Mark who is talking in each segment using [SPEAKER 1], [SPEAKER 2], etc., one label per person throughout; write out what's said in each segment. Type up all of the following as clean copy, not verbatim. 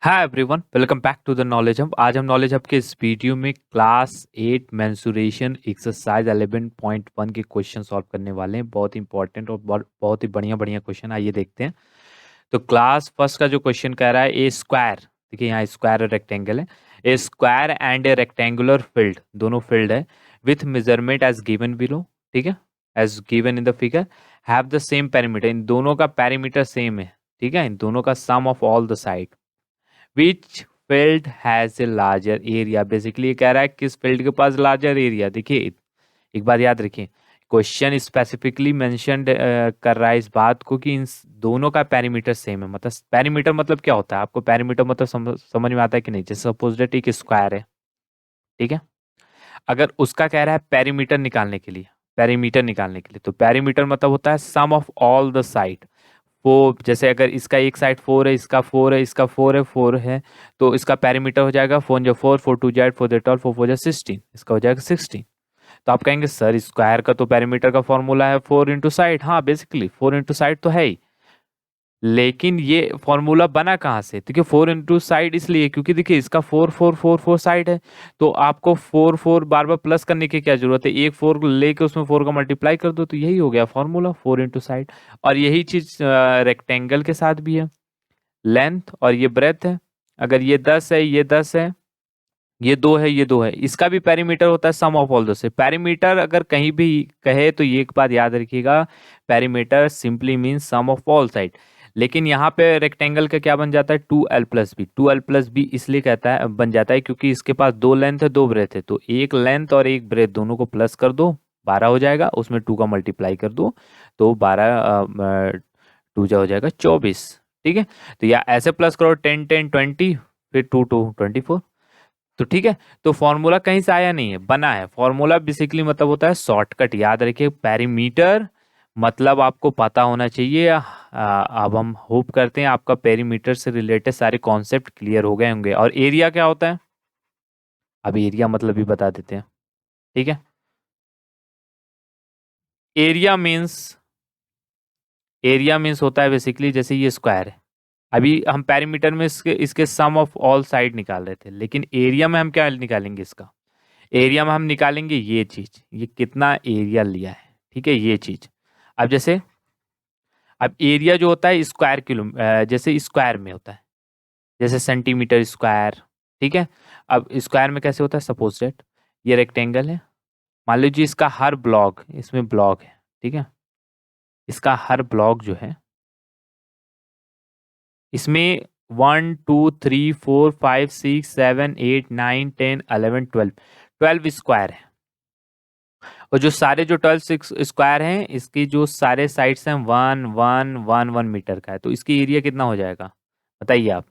[SPEAKER 1] Hi everyone, welcome back to the knowledge hub. आज हम knowledge hub के इस वीडियो में क्लास 8 मेंसुरेशन एक्सरसाइज 11.1 के क्वेश्चन सॉल्व करने वाले हैं। बहुत इंपॉर्टेंट और बहुत ही बढ़िया बढ़िया क्वेश्चन। आइए देखते हैं। तो क्लास फर्स्ट का जो क्वेश्चन कह रहा है, ए स्क्वायर, देखिए यहाँ स्क्वायर और रेक्टेंगल है। A square and a rectangular field, दोनों फील्ड है, with measurement as given below, ठीक है, as given in the figure, have the same perimeter, इन दोनों का पेरीमीटर सेम है, ठीक है, इन दोनों का sum of all the side, which field has a larger area. Basically ये कह रहा है किस फील्ड के पास लार्जर एरिया। देखिए एक बात याद रखिए, क्वेश्चन स्पेसिफिकली मेंशनड कर रहा है इस बात को कि इन दोनों का पेरीमीटर सेम है। मतलब पेरीमीटर मतलब क्या होता है, आपको पेरीमीटर मतलब समझ में आता है कि नहीं। जैसे सपोज दैट एक स्क्वायर है, ठीक है, अगर उसका कह रहा है पेरीमीटर निकालने के लिए, पेरीमीटर निकालने के लिए, तो पेरीमीटर मतलब होता है सम ऑफ ऑल द साइड। वो जैसे अगर इसका एक साइड 4 है, इसका 4 है, इसका 4 है, 4 है, तो इसका पेरीमीटर हो जाएगा 4 जो 4, 4 2 8, 4 12, 4 4 16, इसका हो जाएगा 16। तो आप कहेंगे सर स्क्वायर का तो पेरीमीटर का फॉर्मूला है 4 इंटू साइड। हाँ, बेसिकली 4 इंटू साइड तो है ही, लेकिन ये फॉर्मूला बना कहाँ से? देखिए 4 इंटू साइड इसलिए क्योंकि देखिए इसका 4 4 4 4 साइड है, तो आपको 4 4 बार बार प्लस करने की क्या जरूरत है, एक 4 लेके उसमें 4 का मल्टीप्लाई कर दो, तो यही हो गया फॉर्मूला 4 इंटू साइड। और यही चीज रेक्टेंगल के साथ भी है, लेंथ और ये ब्रेथ है। अगर ये 10 है, ये 10 है, ये 2 है, ये 2 है, इसका भी पेरीमीटर होता है सम ऑफ ऑल दो से। पेरीमीटर अगर कहीं भी कहे तो ये एक बात याद रखिएगा, perimeter simply mean sum of all side. लेकिन यहाँ पे रेक्टेंगल का क्या बन जाता है, 2l+b। 2l+b इसलिए कहता है बन जाता है क्योंकि इसके पास दो लेंथ है, दो ब्रेथ है, तो एक लेंथ और एक ब्रेथ दोनों को प्लस कर दो, 12 हो जाएगा, उसमें 2 का मल्टीप्लाई कर दो, तो 12 2 जा हो जाएगा 24, ठीक है। तो या ऐसे प्लस करो 10 10 20, फिर 2 2 24, तो ठीक है। तो फॉर्मूला कहीं से आया नहीं है, बना है। फॉर्मूला बेसिकली मतलब होता है शॉर्टकट। याद रखिए पेरीमीटर मतलब आपको पता होना चाहिए। अब हम होप करते हैं आपका पेरीमीटर से रिलेटेड सारे कॉन्सेप्ट क्लियर हो गए होंगे। और एरिया क्या होता है, अब एरिया मतलब भी बता देते हैं, ठीक है। एरिया मीन्स, एरिया मीन्स होता है बेसिकली जैसे ये स्क्वायर है, अभी हम पेरीमीटर में इसके इसके सम ऑफ ऑल साइड निकाल रहे थे, लेकिन एरिया में हम क्या निकालेंगे, इसका एरिया में हम निकालेंगे ये चीज, ये कितना एरिया लिया है, ठीक है, ये चीज। अब जैसे अब एरिया जो होता है स्क्वायर जैसे स्क्वायर में होता है, जैसे सेंटीमीटर स्क्वायर, ठीक है। अब स्क्वायर में कैसे होता है, सपोज दैट ये रेक्टेंगल है, मान लीजिए इसका हर ब्लॉक, इसमें ब्लॉक है, ठीक है, इसका हर ब्लॉक जो है इसमें 1 2 3 4 5 6 7 8 9 10 11 12, 12 स्क्वायर है। और जो सारे जो 12 स्क्वायर हैं, इसकी जो सारे साइड्स हैं 1 1 1 1 मीटर का है, तो इसकी एरिया कितना हो जाएगा बताइए आप।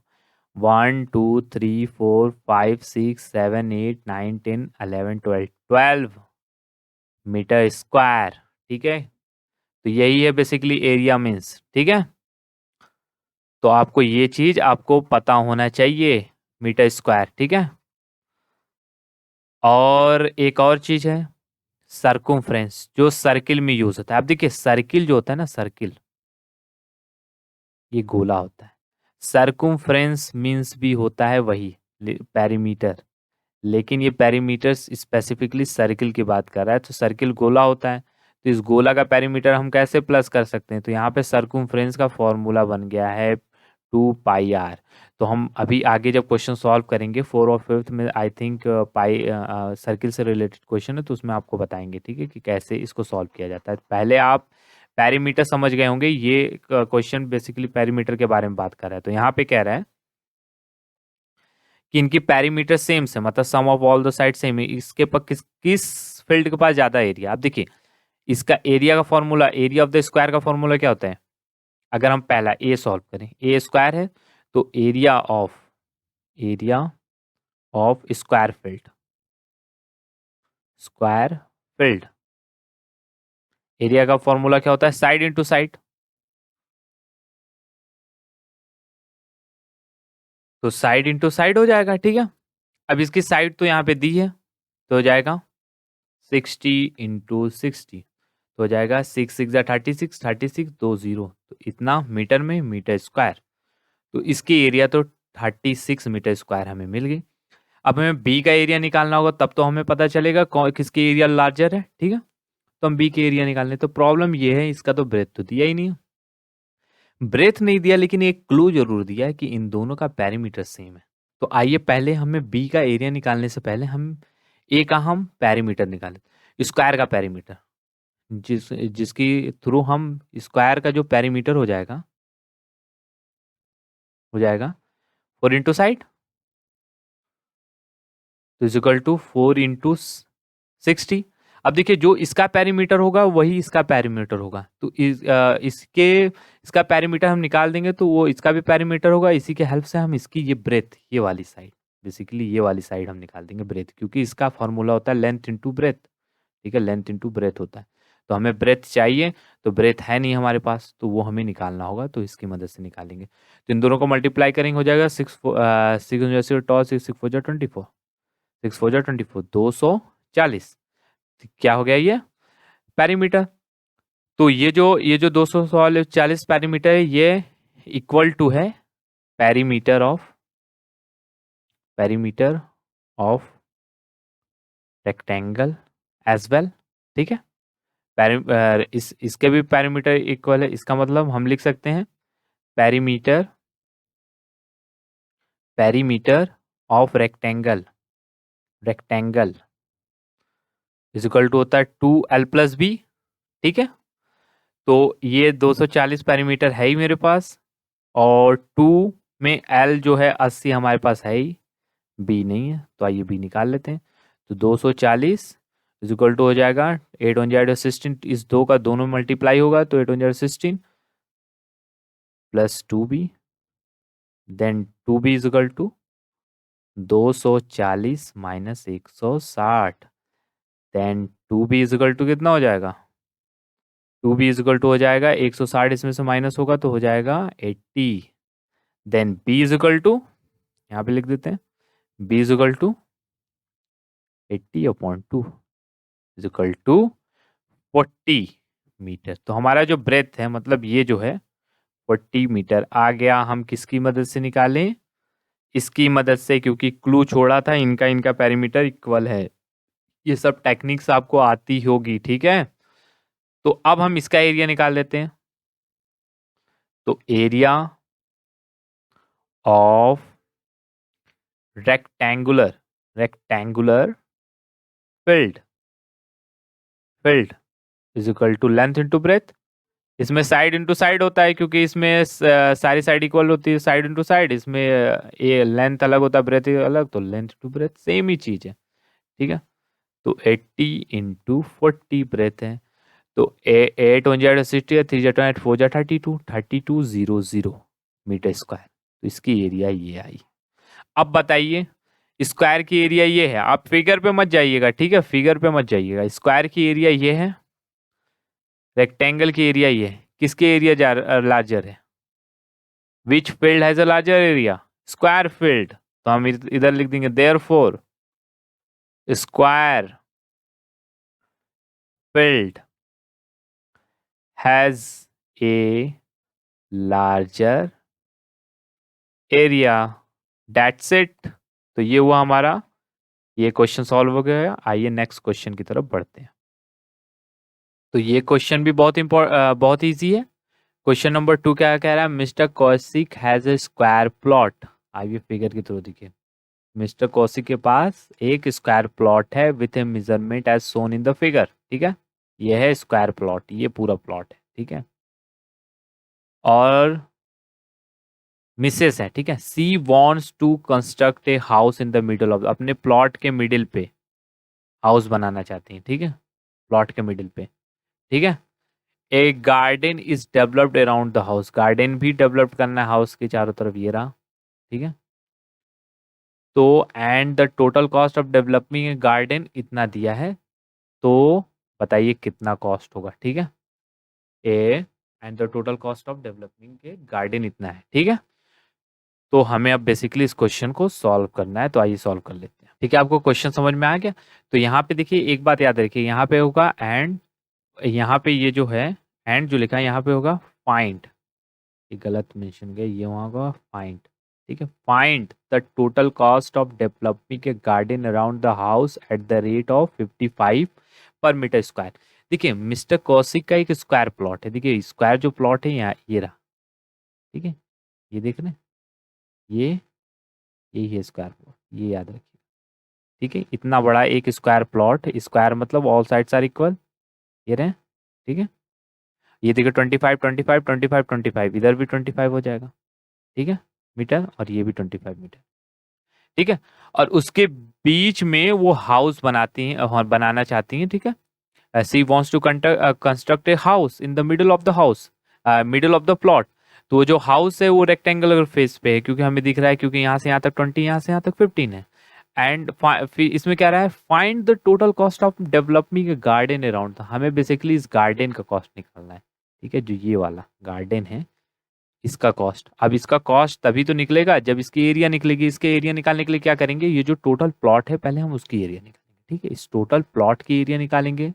[SPEAKER 1] 1 2 3 4 5 6 7 8 9 10 11 12, 12 मीटर स्क्वायर, ठीक है। तो यही है बेसिकली एरिया मीन्स, ठीक है। तो आपको ये चीज आपको पता होना चाहिए, मीटर स्क्वायर, ठीक है। और एक और चीज है सर्कुम्फ्रेंस, जो सर्किल में यूज होता है। अब देखिए सर्किल जो होता है ना, सर्किल ये गोला होता है, सर्कुम्फ्रेंस मीन्स भी होता है वही पेरीमीटर, लेकिन ये पेरीमीटर स्पेसिफिकली सर्किल की बात कर रहा है, तो सर्किल गोला होता है, तो इस गोला का पेरीमीटर हम कैसे प्लस कर सकते हैं, तो यहाँ पे सर्कुम्फ्रेंस का फॉर्मूला बन गया है 2πr। तो हम अभी आगे जब क्वेश्चन सॉल्व करेंगे 4 और 5 में, आई थिंक पाई सर्किल से रिलेटेड क्वेश्चन है, तो उसमें आपको बताएंगे, ठीक है, कि कैसे इसको सॉल्व किया जाता है। पहले आप पेरीमीटर समझ गए होंगे, ये क्वेश्चन बेसिकली पेरीमीटर के बारे में बात कर रहा है। तो यहाँ पे कह रहा है कि इनकी पेरीमीटर सेम से, मतलब sum of all the side same है, इसके पर किस फील्ड के पास ज्यादा एरिया। आप देखिए इसका एरिया का formula, area of the square का फॉर्मूला क्या होता है, अगर हम पहला ए सॉल्व करें, ए स्क्वायर है, तो area of square field, square field, area का फॉर्मूला क्या होता है, साइड इंटू साइड। तो साइड इंटू साइड हो जाएगा, ठीक है। अब इसकी साइड तो यहाँ पे दी है, तो हो जाएगा 60 × 60, तो हो जाएगा 6 6 36 36 2 0, तो इतना मीटर में मीटर स्क्वायर। तो इसकी एरिया तो 36 मीटर स्क्वायर हमें मिल गई। अब हमें बी का एरिया निकालना होगा, तब तो हमें पता चलेगा किसकी एरिया लार्जर है। ठीक है, तो हम बी के एरिया निकालने, तो प्रॉब्लम ये है इसका तो ब्रेथ तो दिया ही नहीं है, ब्रेथ नहीं दिया, लेकिन एक क्लू जरूर दिया है कि इन दोनों का पेरीमीटर सेम है। तो आइए पहले हमें बी का एरिया निकालने से पहले हम ए का हम पेरीमीटर निकालें, स्क्वायर का पेरीमीटर, जिसकी थ्रू हम स्क्वायर का जो पेरीमीटर हो जाएगा 4 इंटू साइड, तो इजिकल टू 4 इंटू 60। अब देखिए जो इसका पेरीमीटर होगा वही इसका पेरीमीटर होगा, तो इसका पेरीमीटर हम निकाल देंगे तो वो इसका भी पेरीमीटर होगा। इसी के हेल्प से हम इसकी ये ब्रेथ, ये वाली साइड, बेसिकली ये वाली साइड हम निकाल देंगे ब्रेथ, क्योंकि इसका फॉर्मूला होता है लेंथ इंटू ब्रेथ। ठीक है, लेंथ इंटू ब्रेथ होता है, तो हमें ब्रेथ चाहिए, तो ब्रेथ है नहीं हमारे पास, तो वो हमें निकालना होगा, तो इसकी मदद से निकालेंगे। तो इन दोनों को मल्टीप्लाई करेंगे, हो जाएगा 6 4 24 240, क्या हो गया ये पेरीमीटर। तो ये जो 240 पेरीमीटर है, ये इक्वल टू है perimeter of rectangle as well. ठीक है, इसके भी पेरीमीटर इक्वल है, इसका मतलब हम लिख सकते हैं perimeter of rectangle is equal to होता है 2l+b। ठीक है, तो ये 240 पेरीमीटर है ही मेरे पास, और 2 में l जो है 80 हमारे पास है ही, b नहीं है, तो आइए b निकाल लेते हैं। तो 240 इज इक्वल टू हो जाएगा 8 1 जाएगा 16, इस दो का दोनों मल्टीप्लाई होगा, तो 8 1 जाएगा 16 plus 2b, then 2b is equal to 240 minus 160, then 2b is equal to कितना हो जाएगा, 2b इज इक्वल टू हो जाएगा 160, इसमें से माइनस होगा तो हो जाएगा 80, then b is equal to, यहाँ पे लिख देते हैं, b is equal to 80/2 is equal to 40 metre. तो हमारा जो ब्रेथ है, मतलब ये जो है 40 मीटर आ गया। हम किसकी मदद से निकालें, इसकी मदद से, क्योंकि क्लू छोड़ा था इनका पेरीमीटर इक्वल है। ये सब टेक्निक्स आपको आती होगी। ठीक है, तो अब हम इसका एरिया निकाल लेते हैं। तो area of rectangular field is equal to length into breadth. इसमें साइड इंटू साइड होता है, क्योंकि इसमें सारी साइड इक्वल होती है, साइड इंटू साइड। इसमें ये लेंथ अलग होता है, ब्रेथ अलग, तो लेंथ टू ब्रेथ सेम ही चीज है। ठीक है, तो 80 इंटू 40 ब्रेथ है, तो 8 1 जा 60 है, 3 जा 20, 4 जा 3200 मीटर स्क्वायर। तो इसकी एरिया ये आई। अब बताइए स्क्वायर की एरिया ये है, आप फिगर पे मत जाइएगा। ठीक है, फिगर पे मत जाइएगा, स्क्वायर की एरिया ये है, रेक्टेंगल की एरिया ये है, किसके एरिया लार्जर है, विच field has a larger area, square field. तो हम इधर लिख देंगे therefore square field has a larger area, that's it. तो ये हुआ हमारा, ये क्वेश्चन सॉल्व हो गया। आइए नेक्स्ट क्वेश्चन की तरफ बढ़ते हैं। तो ये क्वेश्चन भी बहुत इजी है। क्वेश्चन नंबर 2 क्या कह रहा है, mister Kaushik has a square plot. आइए फिगर के थ्रू देखिए, मिस्टर कौशिक के पास एक स्क्वायर प्लॉट है with a measurement as shown in the figure. ठीक है, ये है स्क्वायर प्लॉट, ये पूरा प्लॉट है। ठीक है, और मिसेस है। ठीक है, she wants to construct a house in the middle of, अपने प्लॉट के मिडिल पे हाउस बनाना चाहती हैं। ठीक है, प्लॉट के मिडिल पे। ठीक है, a garden is developed around the house, garden भी डेवलप करना है हाउस के चारों तरफ, ये रहा। ठीक है, तो and the total cost of developing a garden इतना दिया है, तो बताइए कितना कॉस्ट होगा। ठीक है, A and the total cost of developing a garden इतना है। ठीक है, तो हमें अब बेसिकली इस क्वेश्चन को सॉल्व करना है, तो आइए सॉल्व कर लेते हैं। ठीक है, आपको क्वेश्चन समझ में आ गया। तो यहाँ पे देखिए एक बात याद रखिए, यहाँ पे होगा एंड, यहाँ पे ये जो है एंड जो लिखा है यहाँ पे होगा फाइंड, ये गलत मेंशन गया, ये वहाँ होगा फाइंड। ठीक है। Find the total cost of developing a garden around the house at the rate of 55 पर मीटर स्क्वायर। देखिए मिस्टर कौशिक का एक स्क्वायर प्लॉट है, देखिए स्क्वायर जो प्लॉट है यहाँ ये रहा, ठीक है, ये देख रहे हैं, ये यही है स्क्वायर प्लॉट, ये याद रखिए, ठीक है। इतना बड़ा एक स्क्वायर प्लॉट, स्क्वायर मतलब ऑल साइड्स आर इक्वल, ये रहे, ठीक है। ये देखिए 25 25 25 25, इधर भी 25 हो जाएगा, ठीक है, मीटर, और ये भी 25 मीटर, ठीक है। और उसके बीच में वो हाउस बनाती हैं, बनाना चाहती हैं, ठीक है। She wants to construct a house in the middle of the house, middle of the plot. तो जो हाउस है वो रेक्टेंगुलर फेस पे है, क्योंकि हमें दिख रहा है, क्योंकि यहाँ से यहाँ तक 20, यहाँ से यहाँ तक 15 है। एंड इसमें क्या रहा है, find the total cost of developing a garden around, हमें बेसिकली इस गार्डन का कॉस्ट निकालना है, ठीक है, जो ये वाला गार्डन है इसका कॉस्ट। अब इसका कॉस्ट तभी तो निकलेगा जब इसकी एरिया निकलेगी। इसके एरिया निकालने के लिए क्या करेंगे, ये जो टोटल प्लॉट है पहले हम उसकी एरिया निकालेंगे, ठीक है, इस टोटल प्लॉट की एरिया निकालेंगे,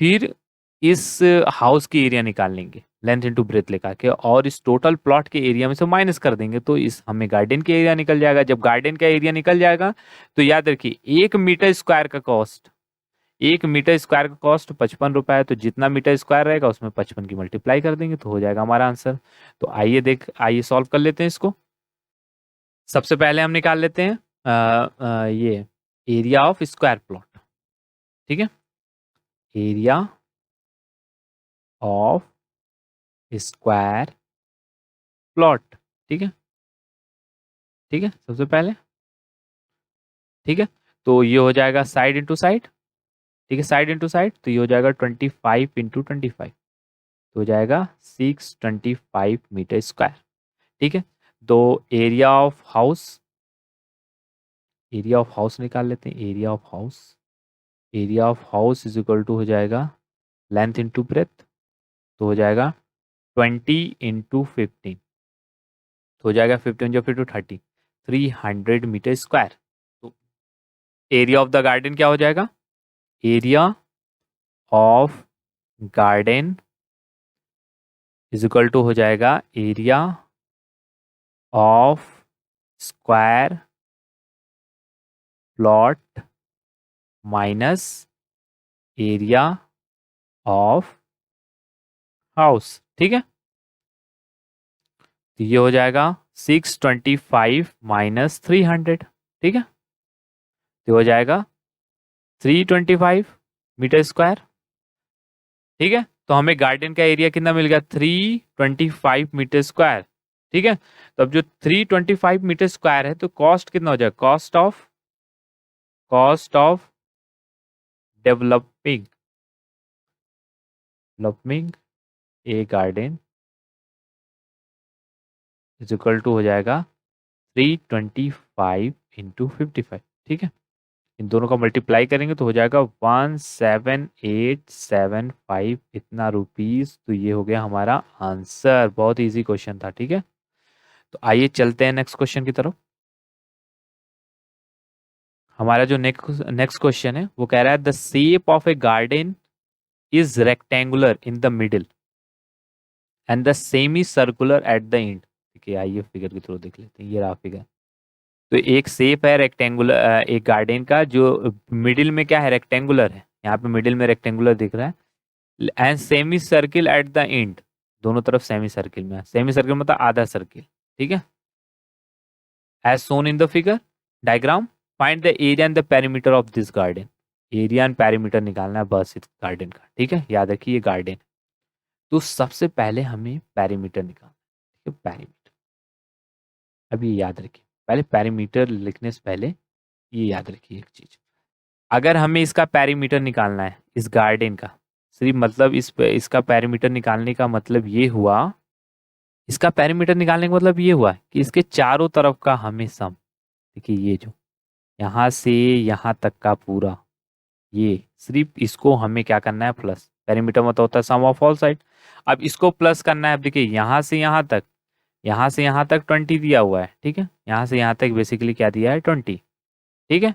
[SPEAKER 1] फिर इस हाउस की एरिया निकाल लेंगे लेंथ इनटू ब्रेथ लेकर के, और इस टोटल प्लॉट के एरिया में से माइनस कर देंगे, तो इस हमें गार्डन का एरिया निकल जाएगा। जब गार्डन का एरिया निकल जाएगा तो याद रखिए 1 मीटर स्क्वायर का कॉस्ट, 1 मीटर स्क्वायर का कॉस्ट 55 रुपए है, तो जितना मीटर स्क्वायर रहेगा उसमें 55 की मल्टीप्लाई कर देंगे तो हो जाएगा हमारा आंसर। तो आइए सॉल्व कर लेते हैं इसको। सबसे पहले हम निकाल लेते हैं ये एरिया ऑफ स्क्वायर प्लॉट, ठीक है, एरिया ऑफ स्क्वायर प्लॉट, ठीक है, ठीक है, सबसे पहले, ठीक है। तो ये हो जाएगा साइड इंटू साइड, ठीक है, साइड इंटू साइड, तो ये हो जाएगा 25 इंटू 25, तो हो जाएगा 625 मीटर स्क्वायर, ठीक है। तो एरिया ऑफ हाउस निकाल लेते हैं, area of house is equal to हो जाएगा लेंथ इंटू ब्रेथ, तो हो जाएगा 20 इंटू 15, तो हो जाएगा 15 जो 30, 300 मीटर स्क्वायर। तो एरिया ऑफ द गार्डन क्या हो जाएगा, area of garden is equal to हो जाएगा area of square plot minus area of house, ठीक है। तो ये हो जाएगा 625 माइनस 300, ठीक है, तो हो जाएगा 325 मीटर स्क्वायर, ठीक है। तो हमें गार्डन का एरिया कितना मिल गया, 325 मीटर स्क्वायर, ठीक है। तो अब जो 325 मीटर स्क्वायर है तो कॉस्ट कितना हो जाएगा, cost of developing developing a garden is equal to हो जाएगा 325 इंटू 55, ठीक है। इन दोनों का मल्टीप्लाई करेंगे तो हो जाएगा 17875 इतना रुपीस। तो ये हो गया हमारा आंसर, बहुत इजी क्वेश्चन था, ठीक है। तो आइए चलते हैं नेक्स्ट क्वेश्चन की तरफ। हमारा जो नेक्स्ट क्वेश्चन है वो कह रहा है the shape of A garden is rectangular in the middle and the semi circular eight the and. ठीक है, आइए फिगर के थ्रू देख लेते हैं, ये रहा फिगर। तो एक शेप है रेक्टेंगुलर एक गार्डन का, जो मिडिल में क्या है, रेक्टेंगुलर है, यहाँ पे मिडिल में रेक्टेंगुलर दिख रहा है, and semi circle at the end, दोनों तरफ सेमी सर्किल में, सेमी सर्किल मतलब आधा सर्किल, ठीक है, as shown in the figure diagram. Find the area and the perimeter of this garden, area and perimeter निकालना है बस इस गार्डन का, ठीक है, याद रखिए ये गार्डन। तो सबसे पहले हमें पेरीमीटर निकालना है, ठीक है, पेरीमीटर। अब ये याद रखिए, पहले पेरीमीटर लिखने से पहले ये याद रखिए एक चीज, अगर हमें इसका पेरीमीटर निकालना है इस गार्डन का, सिर्फ मतलब इसका पेरीमीटर निकालने का मतलब ये हुआ, इसका पेरीमीटर निकालने का मतलब ये हुआ कि इसके चारों तरफ का हमें सम, देखिए ये जो यहाँ से यहाँ तक का पूरा, ये सिर्फ इसको हमें क्या करना है, प्लस, पेरीमीटर मतलब होता है सम ऑफ ऑल साइड। अब इसको प्लस करना है, अब देखिए यहाँ से यहाँ तक, यहाँ से यहाँ तक 20 दिया हुआ है, ठीक है, यहाँ से यहाँ तक बेसिकली क्या दिया है, 20, ठीक है,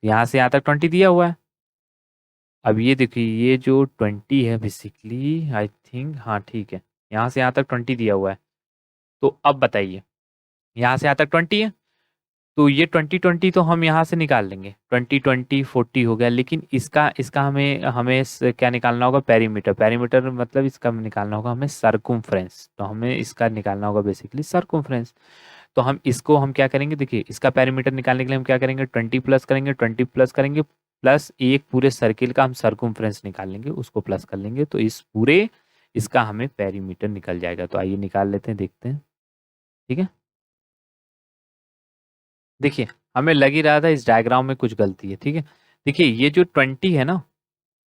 [SPEAKER 1] यहाँ से यहाँ तक 20 दिया हुआ है। अब ये देखिए ये जो 20 है बेसिकली, आई थिंक, हाँ ठीक है, यहाँ से यहाँ तक 20 दिया हुआ है। तो अब बताइए यहाँ से यहाँ तक 20 है, तो ये 20 तो हम यहाँ से निकाल लेंगे, 20 40 हो गया। लेकिन इसका इसका हमें हमें क्या निकालना होगा, पेरीमीटर। पेरीमीटर मतलब इसका निकालना होगा हमें सरकमफ्रेंस। तो हमें इसका निकालना होगा बेसिकली सरकमफ्रेंस। तो हम इसको हम क्या करेंगे, देखिए इसका पेरीमीटर निकालने के लिए हम क्या करेंगे, 20 प्लस करेंगे, 20 प्लस करेंगे, प्लस एक पूरे सर्किल का हम सरकमफ्रेंस निकाल लेंगे, उसको प्लस कर लेंगे, तो इस पूरे इसका हमें पेरीमीटर निकल जाएगा। तो आइए निकाल लेते हैं, देखते हैं। ठीक है, देखिए हमें लग ही रहा था इस डायग्राम में कुछ गलती है। ठीक है, देखिए ये जो 20 है ना,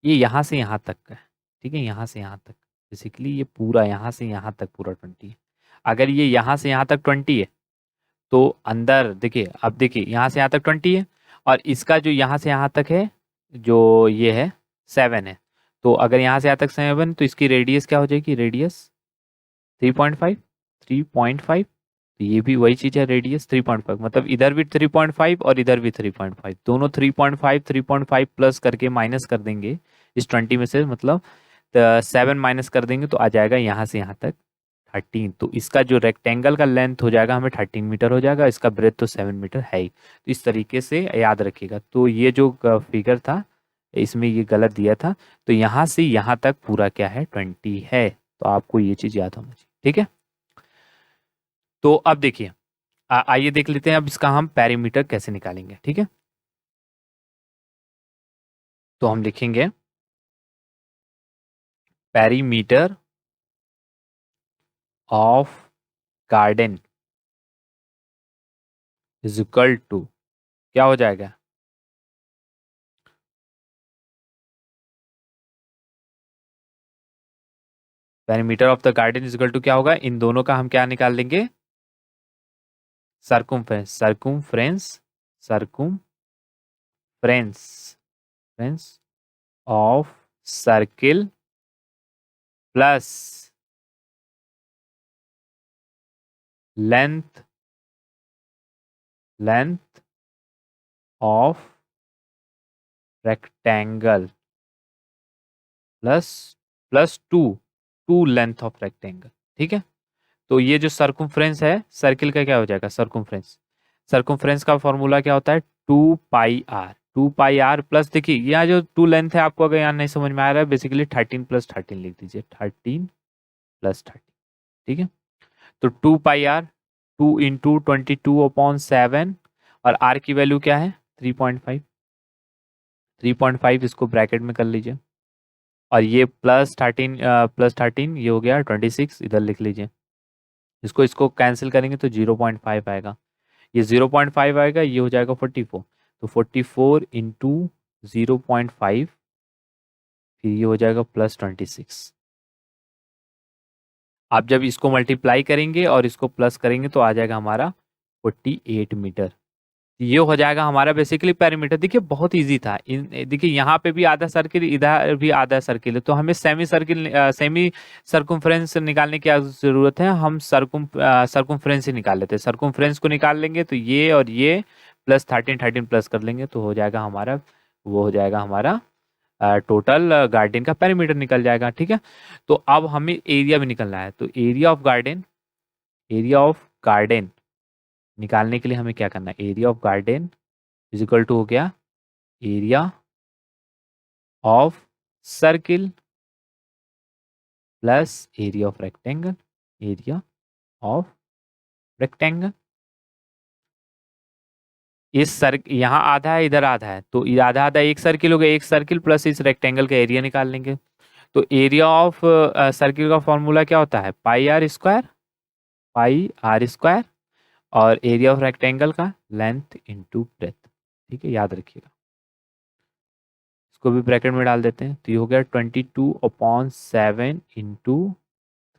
[SPEAKER 1] ये यहाँ से यहाँ तक का है। ठीक है, यहाँ से यहाँ तक, बेसिकली ये पूरा यहाँ से यहाँ तक पूरा 20 है। अगर ये यहाँ से यहाँ तक 20 है, तो अंदर देखिए, अब देखिए यहाँ से यहाँ तक 20 है, और इसका जो यहाँ से यहाँ तक है, जो ये है 7 है। तो अगर यहाँ से यहाँ तक 7, तो इसकी रेडियस क्या हो जाएगी, रेडियस 3.5, 3.5। तो ये भी वही चीज है, रेडियस 3.5, मतलब इधर भी 3.5 और इधर भी 3.5, दोनों 3.5 3.5 प्लस करके माइनस कर देंगे इस 20 में से, मतलब 7 माइनस कर देंगे तो आ जाएगा यहाँ से यहाँ तक 13। तो इसका जो रेक्टेंगल का लेंथ हो जाएगा हमें 13 मीटर हो जाएगा, इसका ब्रेथ तो 7 मीटर है ही। तो इस तरीके से याद रखिएगा। तो ये जो फिगर था इसमें ये गलत दिया था, तो यहाँ से यहाँ तक पूरा क्या है, 20 है। तो आपको ये चीज याद होना चाहिए। ठीक है, तो अब देखिए आइए देख लेते हैं अब इसका हम पेरीमीटर कैसे निकालेंगे। ठीक है, तो हम लिखेंगे perimeter of garden is equal to, क्या हो जाएगा, perimeter of the garden is equal to क्या होगा, इन दोनों का हम क्या निकाल लेंगे, सर्कुम्फ्रेंस, सर्कुम्फ्रेंस, सर्कुम्फ्रेंस फ्रेंस of circle plus length, length of rectangle plus plus two length of rectangle. ठीक है, तो ये जो सर्कुम्फ्रेंस है सर्किल का क्या हो जाएगा, सर्कुम्फ्रेंस। सर्कुम्फ्रेंस का फॉर्मूला क्या होता है, 2 पाई आर, 2 पाई आर प्लस, देखिए यहाँ जो टू लेंथ है, आपको अगर यहाँ नहीं समझ में आ रहा है, बेसिकली 13 + 13 लिख दीजिए, 13 + 13। ठीक है, तो 2 पाई आर, 2 × 22/7, और आर की वैल्यू क्या है, 3.5, 3.5 इसको ब्रैकेट में कर लीजिए, और ये +13 ये हो गया 26, इधर लिख लीजिए। इसको इसको कैंसिल करेंगे तो 0.5 आएगा, ये 0.5 आएगा, ये हो जाएगा 44। तो 44 × 0.5, फिर ये हो जाएगा +26। आप जब इसको मल्टीप्लाई करेंगे और इसको प्लस करेंगे तो आ जाएगा हमारा 48 मीटर। ये हो जाएगा हमारा बेसिकली पेरीमीटर। देखिए बहुत इजी था। देखिए यहाँ पे भी आधा सर्किल, इधर भी आधा सर्किल है, तो हमें सेमी सर्किल, सेमी सर्कुम्फ्रेंस निकालने की जरूरत है। हम सर्कुम्फ्रेंस ही निकाल लेते हैं। सर्कुम्फ्रेंस को निकाल लेंगे तो ये और ये +13 13 प्लस कर लेंगे तो हो जाएगा हमारा, वो हो जाएगा हमारा टोटल गार्डन का पेरीमीटर निकल जाएगा। ठीक है, तो अब हमें एरिया भी निकलना है। तो area of garden, area of garden निकालने के लिए हमें क्या करना है, area of garden is equal to हो गया area of circle plus area of rectangle, area of rectangle. इस सर यहाँ आधा है, इधर आधा है, तो ये आधा आधा एक सर्किल हो गया, एक सर्किल प्लस इस रेक्टेंगल का एरिया निकाल लेंगे। तो एरिया ऑफ सर्किल का फॉर्मूला क्या होता है, πr², πr², और एरिया ऑफ रेक्टेंगल का लेंथ इंटू ब्रेथ। ठीक है, याद रखिएगा। इसको भी ब्रैकेट में डाल देते हैं, तो ये हो गया 22/7 ×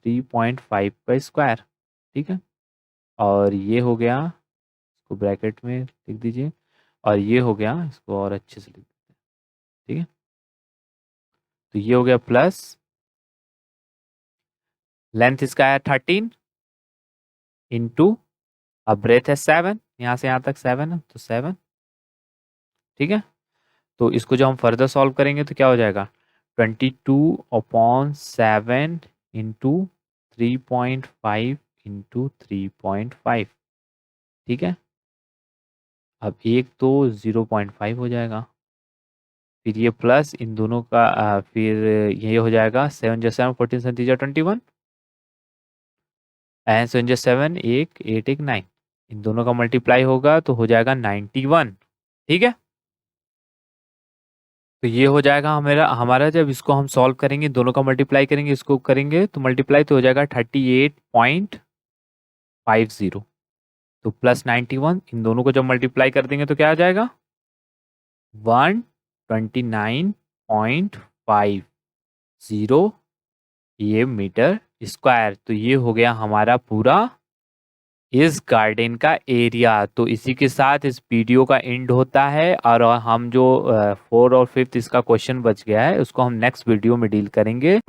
[SPEAKER 1] 3.5 का स्क्वायर। ठीक है, और ये हो गया, इसको ब्रैकेट में लिख दीजिए, और ये हो गया, इसको और अच्छे से लिख देते हैं। ठीक है, तो ये हो गया प्लस लेंथ इसका है 13 इंटू, अब ब्रेथ है 7, यहाँ से यहाँ तक 7 है तो 7। ठीक है, तो इसको जब हम फर्दर सॉल्व करेंगे तो क्या हो जाएगा, 22/7 × 3.5 × 3.5। ठीक है। अब एक तो 0.5 हो जाएगा, फिर ये प्लस इन दोनों का फिर ये हो जाएगा 7 जा 7 14 7 जा 21 एंड 7 जा 7 एक 8 एक 9, इन दोनों का मल्टीप्लाई होगा तो हो जाएगा 91। ठीक है, तो ये हो जाएगा हमारा हमारा जब इसको हम सॉल्व करेंगे, दोनों का मल्टीप्लाई करेंगे, इसको करेंगे तो मल्टीप्लाई तो हो जाएगा 38.50, तो प्लस 91 इन दोनों को जब मल्टीप्लाई कर देंगे तो क्या आ जाएगा 129.50 ये मीटर स्क्वायर। तो ये हो गया हमारा पूरा इस गार्डन का एरिया। तो इसी के साथ इस वीडियो का एंड होता है, और हम जो 4 और 5 इसका क्वेश्चन बच गया है उसको हम नेक्स्ट वीडियो में डील करेंगे।